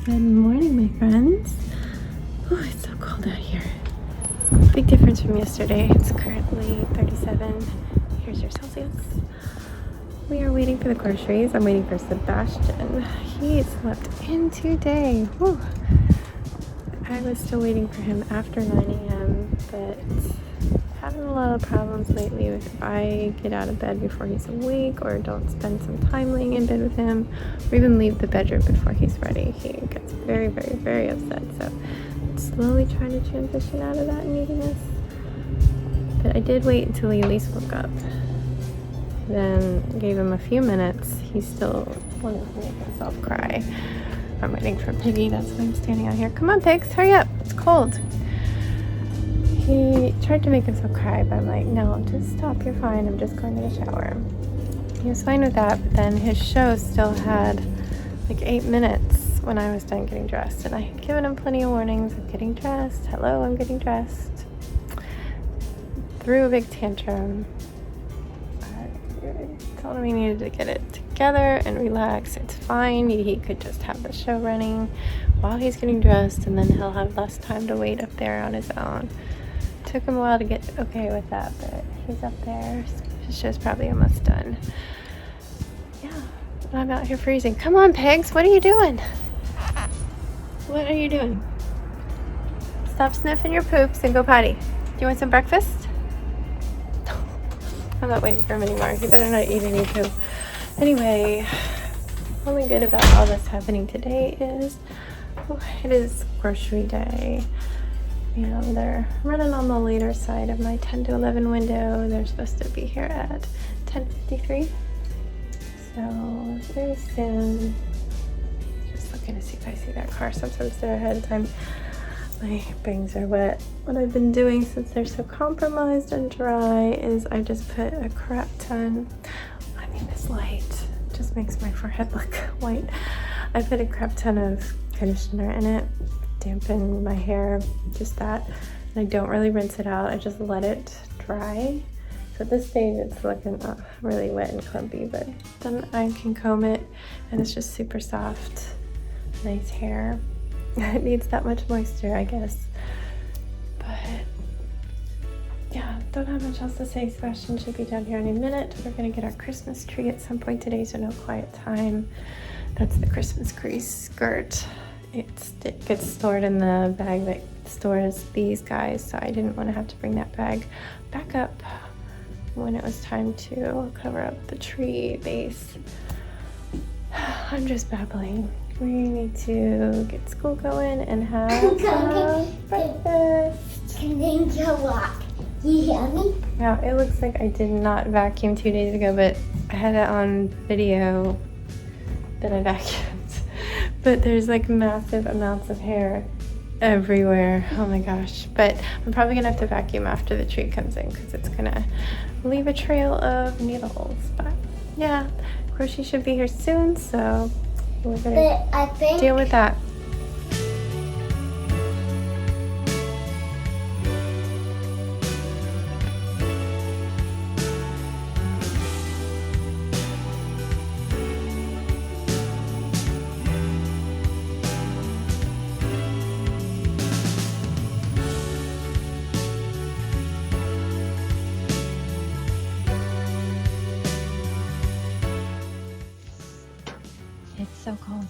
Good morning, my friends. Oh, it's so cold out here. Big difference from yesterday. It's currently 37. Here's your Celsius. We are waiting for the groceries. I'm waiting for Sebastian. He slept in today. Whew. I was still waiting for him after 9 a.m., but having a lot of problems lately with if I get out of bed before he's awake or don't spend some time laying in bed with him or even leave the bedroom before he's ready. He gets very, very, very upset. So I'm slowly trying to transition out of that neediness. But I did wait until he at least woke up. Then gave him a few minutes. He still wanted to make himself cry. I'm waiting for Piggy. That's why I'm standing out here. Come on, pigs, hurry up. It's cold. He tried to make himself cry, but I'm like, no, just stop, you're fine. I'm just going to the shower. He was fine with that, but then his show still had like 8 minutes when I was done getting dressed. And I had given him plenty of warnings of getting dressed. Hello, I'm getting dressed. Threw a big tantrum. I told him he needed to get it together and relax. It's fine. He could just have the show running while he's getting dressed, and then he'll have less time to wait up there on his own. Took him a while to get okay with that, but he's up there. His show's probably almost done. Yeah, but I'm out here freezing. Come on, pigs. What are you doing? What are you doing? Stop sniffing your poops and go potty. Do you want some breakfast? I'm not waiting for him anymore. He better not eat any poop. Anyway, only good about all this happening today is it is grocery day. And they're running on the later side of my 10 to 11 window. They're supposed to be here at 10:53. So very soon. Just looking to see if I see that car. Sometimes they're ahead of time. My bangs are wet. What I've been doing since they're so compromised and dry is I just put a crap ton. I mean, this light just makes my forehead look white. I put a crap ton of conditioner in it. Dampen my hair, just that, and I don't really rinse it out. I just let it dry. So at this stage it's looking really wet and clumpy, but then I can comb it and it's just super soft, nice hair. It needs that much moisture, I guess. But yeah, don't have much else to say. Sebastian should be down here any minute. We're gonna get our Christmas tree at some point today, so no quiet time. That's the Christmas crease skirt. It gets stored in the bag that stores these guys, so I didn't want to have to bring that bag back up when it was time to cover up the tree base. I'm just babbling. We need to get school going and have breakfast. Can I go walk? You hear me? Yeah, it looks like I did not vacuum 2 days ago, but I had it on video that I vacuumed. But there's like massive amounts of hair everywhere. Oh my gosh. But I'm probably gonna have to vacuum after the tree comes in because it's gonna leave a trail of needles. But yeah, grocery should be here soon, so we're gonna deal with that. It's so cold.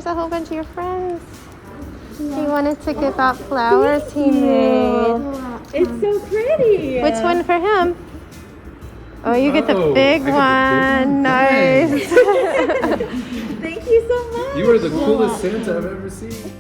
a whole bunch of your friends. He wanted to give out flowers he made. It's so pretty. Which one for him? Oh, you get the big I one. get the Nice. Thank you so much. You are the coolest Santa I've ever seen.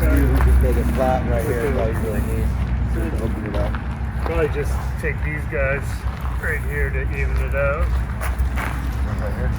Just make it flat right here. That's all you really need. So you can open it up. Probably just take these guys right here to even it out. Right here.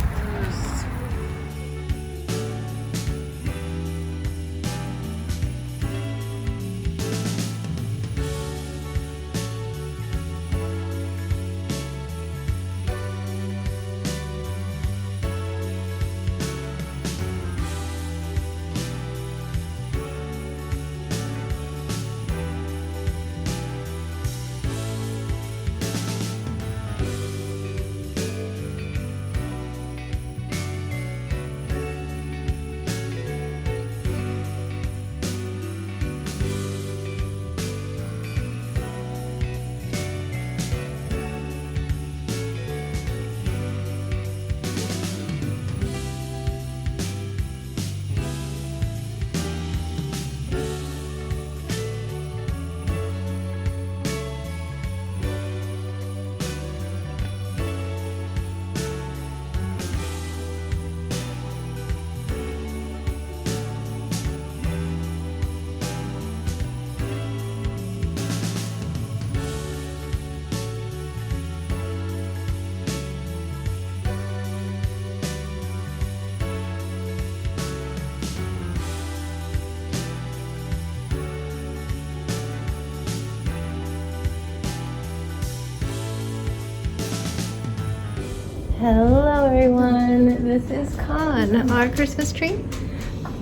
Hello everyone, this is Kahn, our Christmas tree.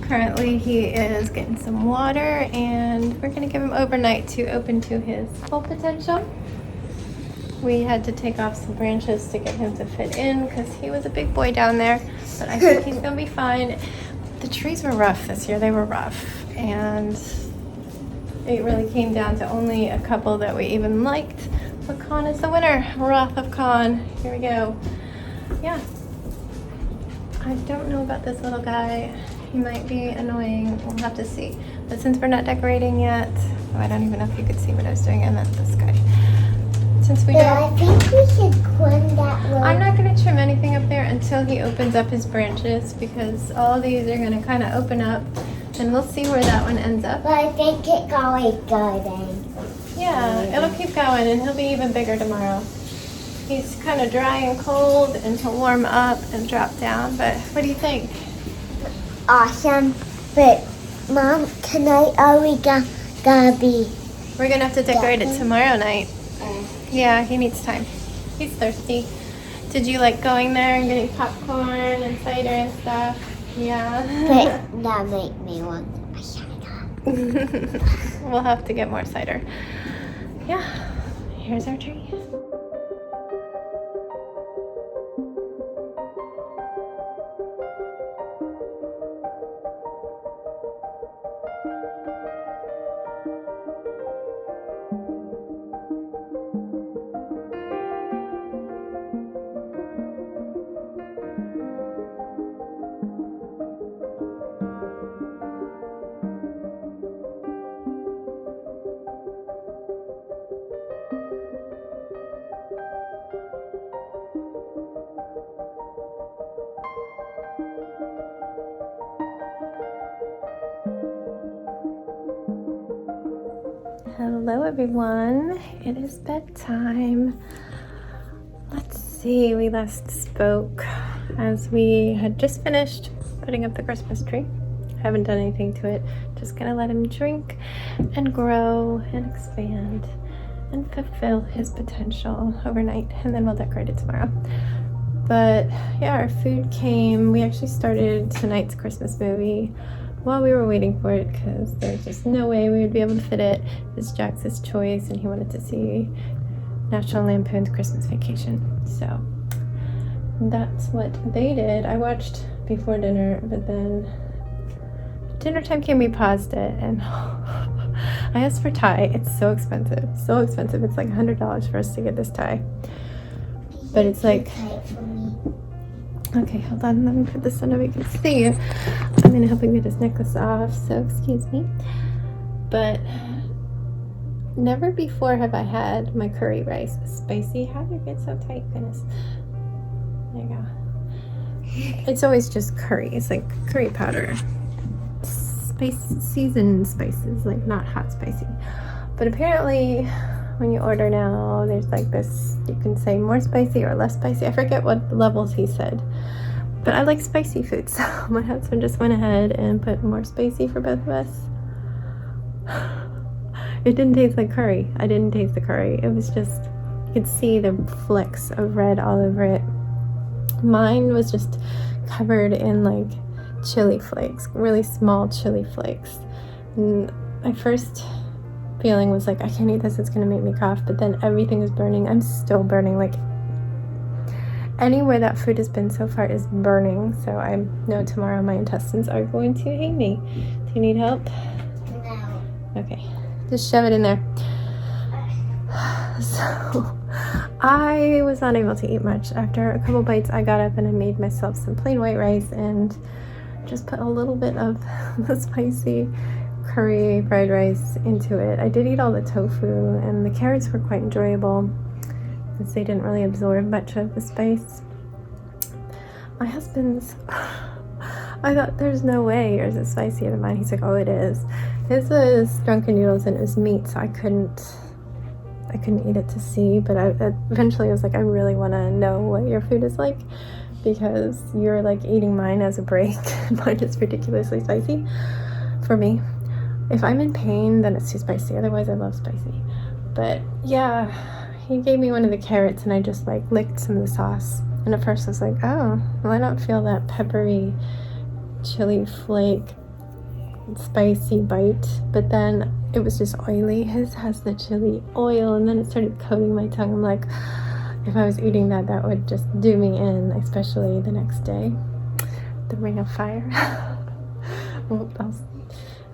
Currently he is getting some water and we're going to give him overnight to open to his full potential. We had to take off some branches to get him to fit in because he was a big boy down there, but I think he's going to be fine. The trees were rough this year, they were rough, and it really came down to only a couple that we even liked. But Kahn is the winner, Wrath of Kahn. Here we go. Yeah, I don't know about this little guy. He might be annoying. We'll have to see. But since we're not decorating yet, I don't even know if you could see what I was doing. I meant this guy. Since we But don't, I think we should trim that little. I'm not going to trim anything up there until he opens up his branches because all these are going to kind of open up, and we'll see where that one ends up. But I think it's always going. Yeah, it'll keep going, and he'll be even bigger tomorrow. He's kind of dry and cold, and he'll warm up and drop down. But what do you think? Awesome. But Mom, tonight are we gonna be? We're gonna have to decorate it tomorrow night. Yeah, he needs time. He's thirsty. Did you like going there and getting popcorn and cider and stuff? Yeah. But that make me want a cider. We'll have to get more cider. Yeah, here's our tree. Hello everyone, it is bedtime. Let's see, we last spoke as we had just finished putting up the Christmas tree. Haven't done anything to it, just gonna let him drink and grow and expand and fulfill his potential overnight, and then we'll decorate it tomorrow. But yeah, our food came. We actually started tonight's Christmas movie while we were waiting for it because there's just no way we would be able to fit it. It's Jax's choice and he wanted to see National Lampoon's Christmas Vacation. So that's what they did. I watched before dinner, but then dinner time came, we paused it, and I asked for tie. It's so expensive. So expensive. It's like $100 for us to get this tie. But it's like, okay, hold on, let me put this on so we can see. I'm gonna help him get his necklace off, so excuse me. But never before have I had my curry rice spicy. How did it get so tight? Goodness. There you go. It's always just curry. It's like curry powder. Seasoned spices, like not hot spicy. But apparently when you order now, there's like this, you can say more spicy or less spicy. I forget what levels he said. But I like spicy food, so my husband just went ahead and put more spicy for both of us. It didn't taste like curry. I didn't taste the curry. It was just, you could see the flecks of red all over it. Mine was just covered in like chili flakes, really small chili flakes. And my first feeling was like, I can't eat this, it's gonna make me cough. But then everything was burning. I'm still burning. Like anywhere that food has been so far is burning. So I know tomorrow my intestines are going to hate me. Do you need help? No. Okay, just shove it in there. So I was not able to eat much. After a couple bites, I got up and I made myself some plain white rice and just put a little bit of the spicy curry fried rice into it. I did eat all the tofu, and the carrots were quite enjoyable because they didn't really absorb much of the spice. My husband's, I thought there's no way yours is spicier than mine. He's like, oh, it is. His was drunken noodles and it was meat, so I couldn't eat it to see. But eventually I was like, I really want to know what your food is like, because you're like eating mine as a break and mine is ridiculously spicy for me. If I'm in pain, then it's too spicy. Otherwise, I love spicy. But yeah, he gave me one of the carrots and I just like licked some of the sauce And at first I was like, oh, well, I don't feel that peppery chili flake spicy bite, but then it was just oily. His has the chili oil, and then it started coating my tongue. I'm like, if I was eating that, that would just do me in, especially the next day. The Ring of Fire. Well,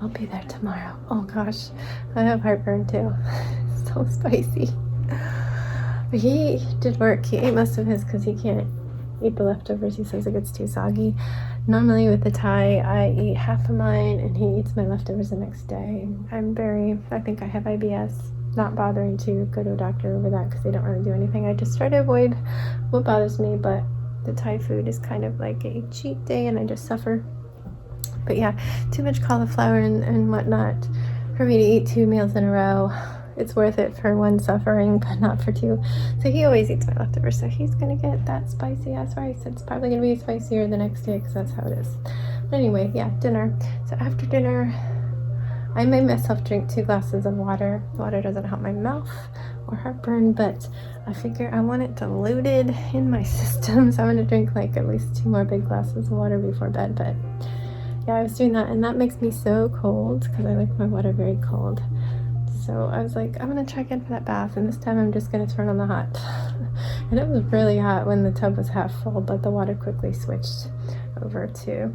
I'll be there tomorrow. Oh gosh, I have heartburn too. It's so spicy. But he did work. He ate most of his because he can't eat the leftovers. He says it gets too soggy. Normally with the Thai, I eat half of mine and he eats my leftovers the next day. I think I have IBS. Not bothering to go to a doctor over that because they don't really do anything. I just try to avoid what bothers me, but the Thai food is kind of like a cheat day and I just suffer. But yeah, too much cauliflower and whatnot for me to eat 2 meals in a row. It's worth it for one suffering, but not for two. So he always eats my leftovers, so he's gonna get that spicy ass rice. It's probably gonna be spicier the next day because that's how it is. But anyway, yeah, dinner. So after dinner, I made myself drink 2 glasses of water. Water doesn't help my mouth or heartburn, but I figure I want it diluted in my system, so I'm gonna drink like at least 2 more big glasses of water before bed. But yeah, I was doing that, and that makes me so cold because I like my water very cold. So I was like, I'm gonna try again for that bath, and this time I'm just gonna turn on the hot. And it was really hot when the tub was half full, but the water quickly switched over to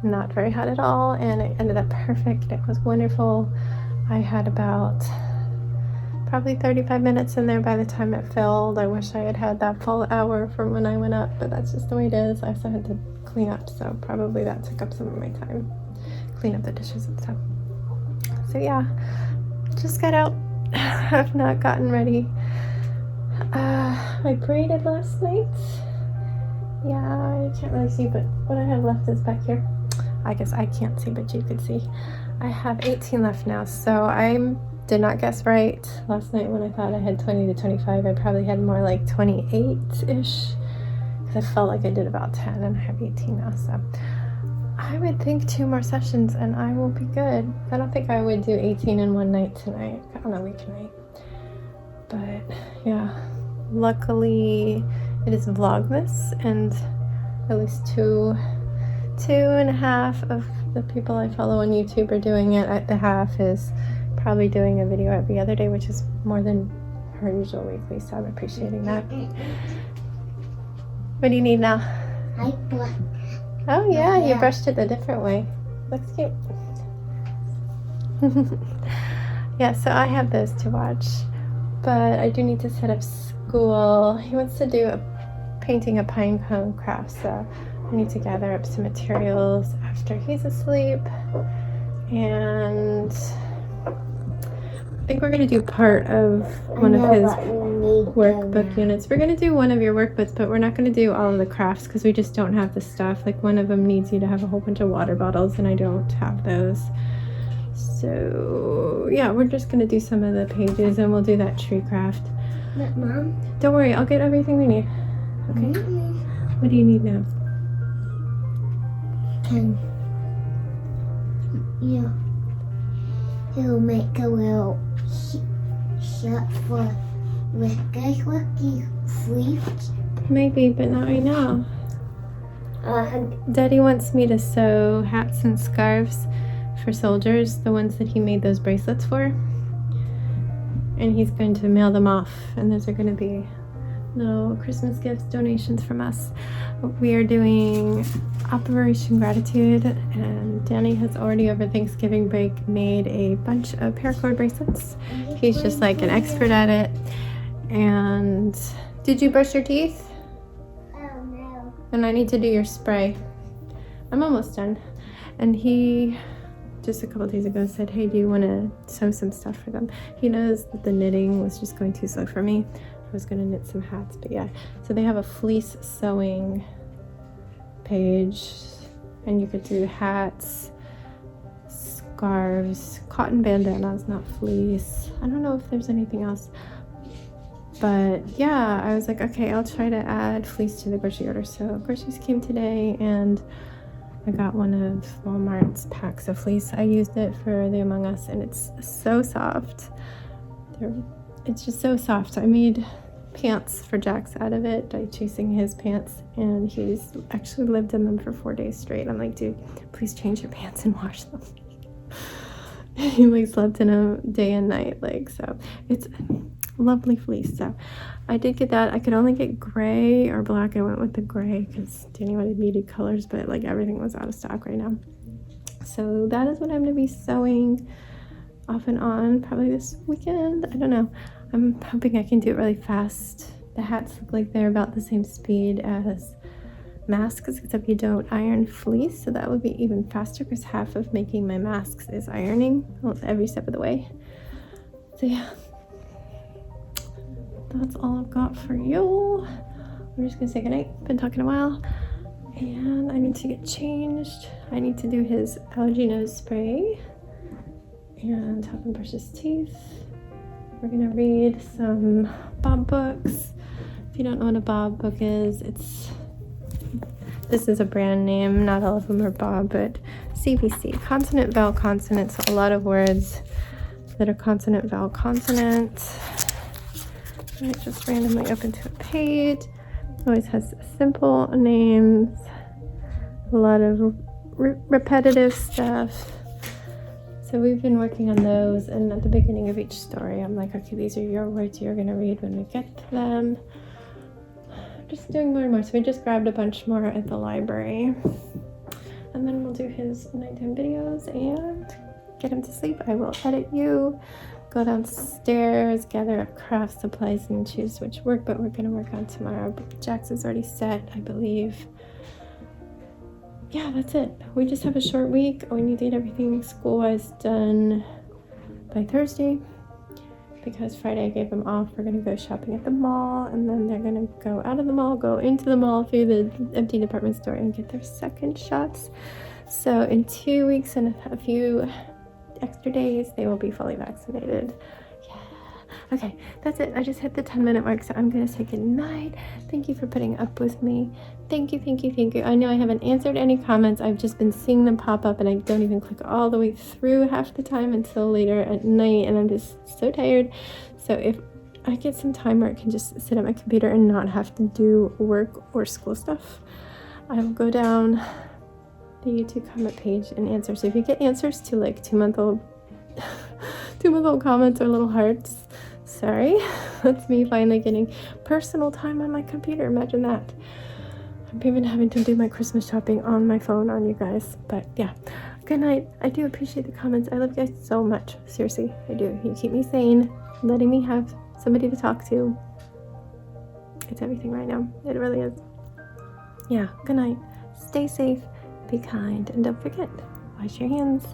not very hot at all, and it ended up perfect. It was wonderful. I had about probably 35 minutes in there by the time it filled. I wish I had had that full hour from when I went up, but that's just the way it is. I also had to clean up, so probably that took up some of my time. Clean up the dishes and stuff. So yeah, just got out. I've not gotten ready. I braided last night. Yeah, you can't really see, but what I have left is back here. I guess I can't see, but you could see. I have 18 left now, so I did not guess right last night when I thought I had 20 to 25. I probably had more like 28-ish, because I felt like I did about 10, and I have 18 now, so I would think 2 more sessions and I will be good. I don't think I would do 18 in one night tonight, on a weeknight. But yeah, luckily it is Vlogmas, and at least 2.5 of the people I follow on YouTube are doing it. At the half is probably doing a video every other day, which is more than her usual weekly, so I'm appreciating that. What do you need now? Oh yeah, you brushed it a different way. Looks cute. Yeah, so I have those to watch, but I do need to set up school. He wants to do painting a pine cone craft, so I need to gather up some materials after he's asleep. And I think we're going to do part of one of his workbook units. We're going to do one of your workbooks, but we're not going to do all of the crafts because we just don't have the stuff. Like one of them needs you to have a whole bunch of water bottles, and I don't have those. So yeah, we're just going to do some of the pages, and we'll do that tree craft. But Mom? Don't worry, I'll get everything we need. Okay? What do you need now? Can you make a little shot for Ricky sleeves? Maybe, but not right now. Daddy wants me to sew hats and scarves for soldiers, the ones that he made those bracelets for. And he's going to mail them off, and those are going to be little Christmas gifts, donations from us. We are doing Operation Gratitude, and Danny has already over Thanksgiving break made a bunch of paracord bracelets. He's just like an expert at it. And did you brush your teeth? Oh no. And I need to do your spray. I'm almost done. And he just a couple days ago said, hey, do you want to sew some stuff for them? He knows that the knitting was just going too slow for me. I was going to knit some hats, but yeah. So they have a fleece sewing page, and you could do hats, scarves, cotton bandanas, not fleece. I don't know if there's anything else. But yeah, I was like, okay, I'll try to add fleece to the grocery order. So groceries came today, and I got one of Walmart's packs of fleece. I used it for the Among Us, and it's so soft. It's just so soft. I made pants for Jax out of it by chasing his pants, and he's actually lived in them for 4 days straight. I'm like, dude, please change your pants and wash them. He like slept in them day and night, like, so it's lovely fleece. So I did get that. I could only get gray or black. I went with the gray because Danny wanted muted colors, but like everything was out of stock right now. So that is what I'm going to be sewing off and on probably this weekend. I don't know. I'm hoping I can do it really fast. The hats look like they're about the same speed as masks, except you don't iron fleece, so that would be even faster because half of making my masks is ironing every step of the way. So yeah, that's all I've got for you. I'm just gonna say goodnight. Been talking a while, and I need to get changed. I need to do his allergy nose spray and help him brush his teeth. We're gonna read some Bob books. If you don't know what a Bob book is, this is a brand name. Not all of them are Bob, but CVC, consonant, vowel, consonant. So a lot of words that are consonant, vowel, consonant. I just randomly open to a page. Always has simple names, a lot of repetitive stuff. So we've been working on those, and at the beginning of each story, I'm like, okay, these are your words you're gonna read when we get to them. Just doing more and more. So we just grabbed a bunch more at the library, and then we'll do his nighttime videos and get him to sleep. I will edit you, go downstairs, gather up craft supplies, and choose which workbook we're gonna work on tomorrow. But Jax is already set, I believe. Yeah, that's it. We just have a short week. We need to get everything school-wise done by Thursday, because Friday I gave them off. We're gonna go shopping at the mall, and then they're gonna go out of the mall, go into the mall through the empty department store and get their second shots. So in 2 weeks and a few extra days, they will be fully vaccinated. Yeah. Okay, that's it. I just hit the 10-minute mark, so I'm gonna say goodnight. Thank you for putting up with me. Thank you, thank you, thank you. I know I haven't answered any comments. I've just been seeing them pop up, and I don't even click all the way through half the time until later at night, and I'm just so tired. So if I get some time where I can just sit at my computer and not have to do work or school stuff, I will go down the YouTube comment page and answer. So if you get answers to like 2-month-old comments or little hearts, sorry. That's me finally getting personal time on my computer. Imagine that. I'm even having to do my Christmas shopping on my phone on you guys. But yeah, good night. I do appreciate the comments. I love you guys so much. Seriously, I do. You keep me sane, letting me have somebody to talk to. It's everything right now. It really is. Yeah, good night. Stay safe, be kind, and don't forget, wash your hands.